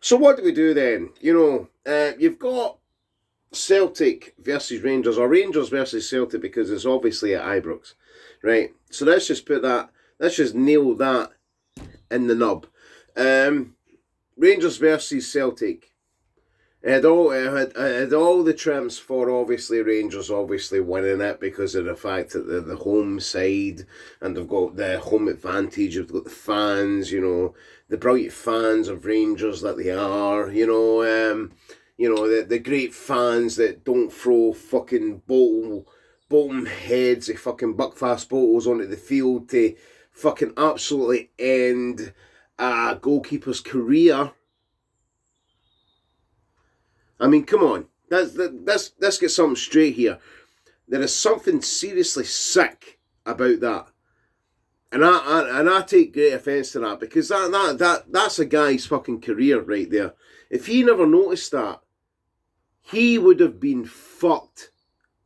So what do we do then? You've got Celtic versus Rangers, or Rangers versus Celtic, because it's obviously at Ibrox, right? So let's just nail that in the nub. Rangers versus Celtic. It had all the trimps for obviously Rangers obviously winning it because of the fact that they're the home side and they've got the home advantage. They've got the fans, the brilliant fans of Rangers that they are, the great fans that don't throw fucking bottom heads of fucking buckfast bottles onto the field to fucking absolutely end a goalkeeper's career. I mean, come on. Let's get something straight here. There is something seriously sick about that. And I take great offence to that, because that's a guy's fucking career right there. If he never noticed that, he would have been fucked.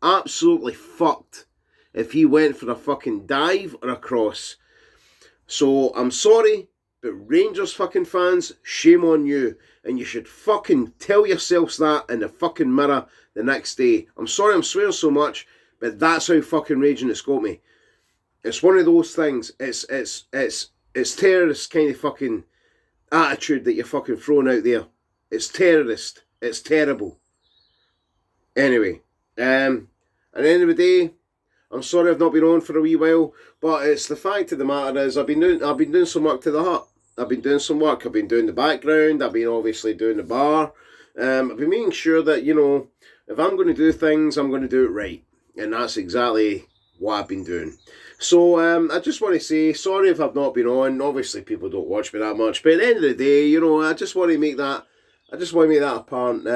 Absolutely fucked. If he went for a fucking dive or a cross. So I'm sorry, but Rangers fucking fans, shame on you. And you should fucking tell yourselves that in the fucking mirror the next day. I'm sorry I'm swearing so much, but that's how fucking raging it's got me. It's one of those things. It's terrorist kind of fucking attitude that you're fucking throwing out there. It's terrorist. It's terrible. Anyway, at the end of the day, I'm sorry I've not been on for a wee while, but it's the fact of the matter is I've been doing some work to the hut. I've been doing some work. I've been doing the background. I've been obviously doing the bar. I've been making sure that, if I'm going to do things, I'm going to do it right. And that's exactly what I've been doing. So I just want to say, sorry if I've not been on. Obviously, people don't watch me that much. But at the end of the day, I just want to make that apparent.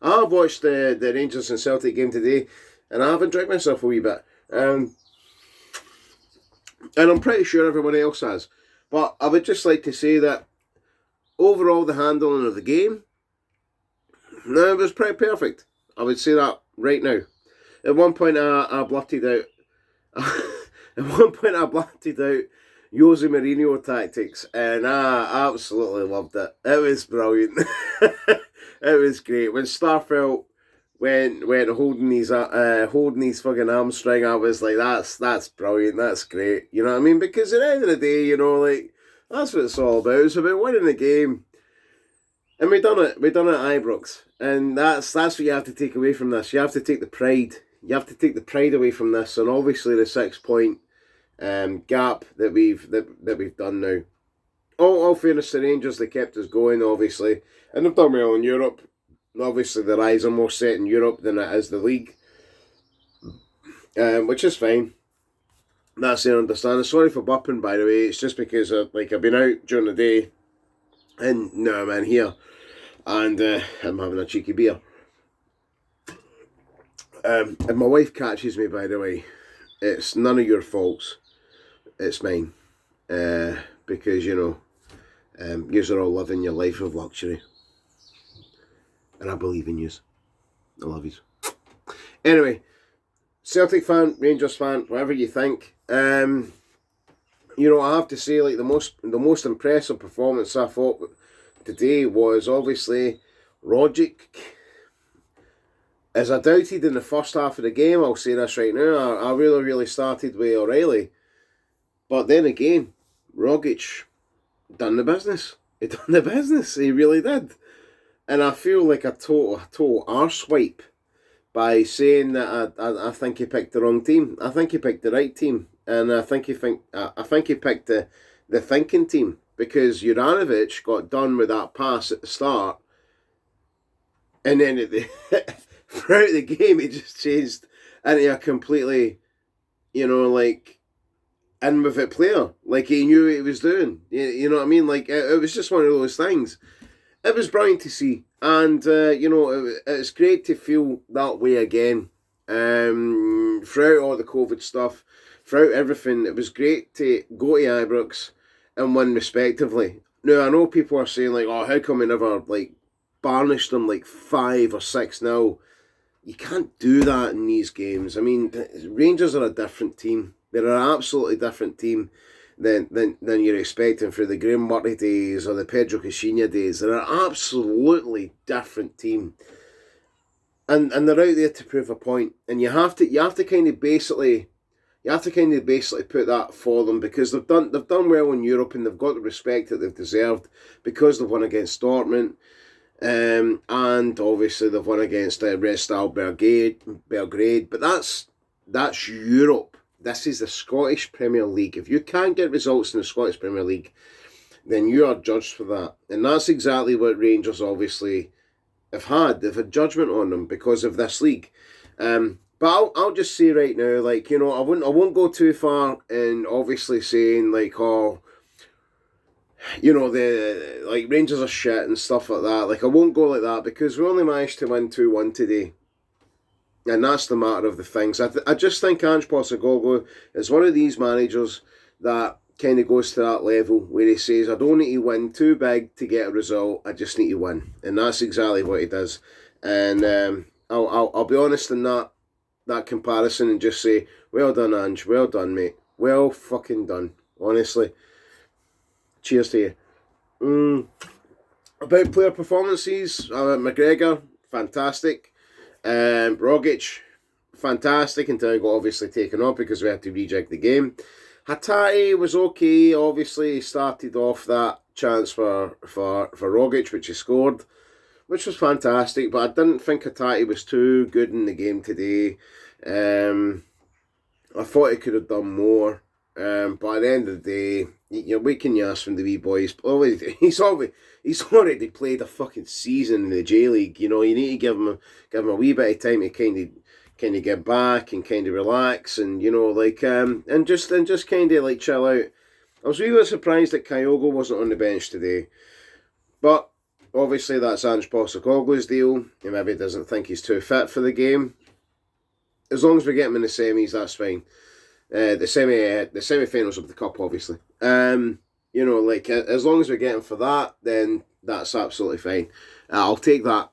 I have watched the Rangers and Celtic game today, and I have enjoyed myself a wee bit. And I'm pretty sure everyone else has. But I would just like to say that overall the handling of the game, no, it was pretty perfect. I would say that right now. At one point I blurted out Jose Mourinho tactics, and I absolutely loved it. It was brilliant. It was great. When Starfelt went holding his fucking hamstring, I was like, that's brilliant, that's great. You know what I mean? Because at the end of the day, that's what it's all about. It's about winning the game. And we done it. We done it at Ibrox. And that's what you have to take away from this. You have to take the pride. You have to take the pride away from this, and obviously the 6-point gap that we've done now. All fairness to Rangers, they kept us going, obviously, and they've done well in Europe. Obviously, their eyes are more set in Europe than it is the league, which is fine. That's their understanding. Sorry for burping, by the way. It's just because I've been out during the day, and now I'm in here, and I'm having a cheeky beer. If my wife catches me, by the way, it's none of your faults. It's mine, because you are all living your life of luxury. And I believe in yous. I love yous. Anyway, Celtic fan, Rangers fan, whatever you think. I have to say, the most impressive performance I thought today was obviously Rogic. As I doubted in the first half of the game, I'll say this right now, I really, really started with O'Reilly. But then again, Rogic done the business. He done the business. He really did. And I feel like a total arswipe by saying that I think he picked the wrong team. I think he picked the right team, and I think he picked the thinking team, because Juranovic got done with that pass at the start, and then throughout the game he just changed into a completely, in with it player. Like he knew what he was doing. You know what I mean? Like it was just one of those things. It was brilliant to see, and it's great to feel that way again. Throughout all the COVID stuff, throughout everything, it was great to go to Ibrox and win respectively. Now I know people are saying oh, how come we never barnished them 5 or 6-0? You can't do that in these games. I mean, Rangers are a different team. They're an absolutely different team. than you're expecting for the Graham Murray days or the Pedro Caixinha days. They're an absolutely different team, and they're out there to prove a point. And you have to kind of basically put that for them, because they've done well in Europe and they've got the respect that they've deserved because they've won against Dortmund. And obviously they've won against Red Star Belgrade, but that's Europe. This is the Scottish Premier League. If you can't get results in the Scottish Premier League, then you are judged for that. And that's exactly what Rangers obviously have had. They've had judgment on them because of this league. But I'll just say right now, like, you know, I won't go too far in obviously saying like, oh, you know, the like Rangers are shit and stuff like that. Like, I won't go like that, because we only managed to win 2-1 today. And that's the matter of the things. I just think Ange Postecoglou is one of these managers that kind of goes to that level where he says, I don't need to win too big to get a result, I just need to win. And that's exactly what he does. And I'll be honest in that comparison and just say, well done, Ange, well done, mate. Well fucking done, honestly. Cheers to you. About player performances, McGregor, fantastic. Rogic, fantastic, until he got obviously taken off because we had to reject the game. Hatate was okay. Obviously, he started off that chance for Rogic, which he scored, which was fantastic. But I didn't think Hatate was too good in the game today. I thought he could have done more. But at the end of the day, you know, what can you ask from the wee boys? He's already played a fucking season in the J League. You know, you need to give him a wee bit of time to kind of get back and kind of relax, and you know, like and just kind of like chill out. I was really surprised that Kyogo wasn't on the bench today, but obviously that's Ange Postecoglou's deal. He maybe doesn't think he's too fit for the game. As long as we get him in the semis, that's fine. The semi-finals of the cup, obviously. You know, like, as long as we get him for that, then that's absolutely fine. I'll take that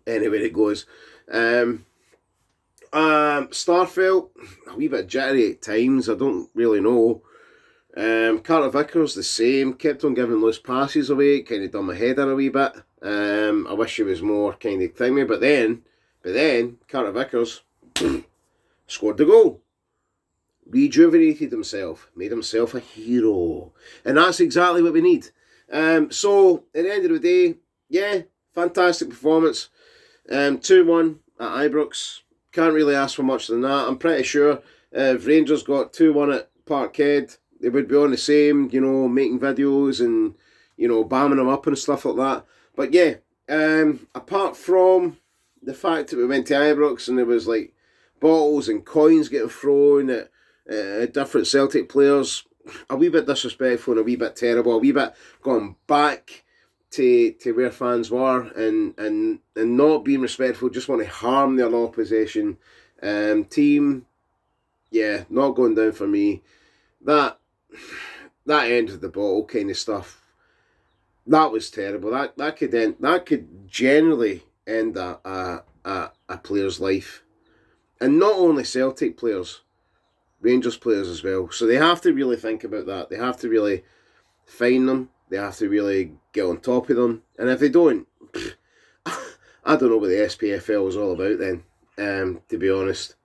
anywhere it goes. Starfelt, a wee bit jittery at times. I don't really know. Carter Vickers, the same. Kept on giving loose passes away. Kind of done my head in a wee bit. I wish he was more kind of thingy. But then, Carter Vickers scored the goal. Rejuvenated himself, made himself a hero, and that's exactly what we need. So at the end of the day, yeah, fantastic performance. 2-1 at Ibrox. Can't really ask for much than that. I'm pretty sure if Rangers got 2-1 at Parkhead, they would be on the same, you know, making videos and, you know, bamming them up and stuff like that. But yeah, apart from the fact that we went to Ibrox and there was like bottles and coins getting thrown at different Celtic players, a wee bit disrespectful and a wee bit terrible, a wee bit going back to where fans were and not being respectful, just want to harm their opposition team. Yeah, not going down for me. That end of the bottle kind of stuff, that was terrible. That could generally end a player's life, and not only Celtic players, Rangers players as well. So they have to really think about that. They have to really find them. They have to really get on top of them. And if they don't, I don't know what the SPFL is all about then, to be honest.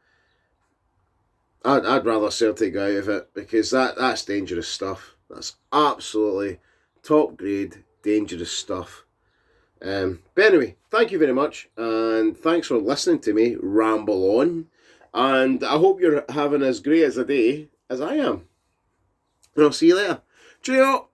I'd rather Celtic go out of it, because that's dangerous stuff. That's absolutely top grade dangerous stuff. But anyway, thank you very much, and thanks for listening to me ramble on. And I hope you're having as great as a day as I am. And I'll see you later. Cheerio!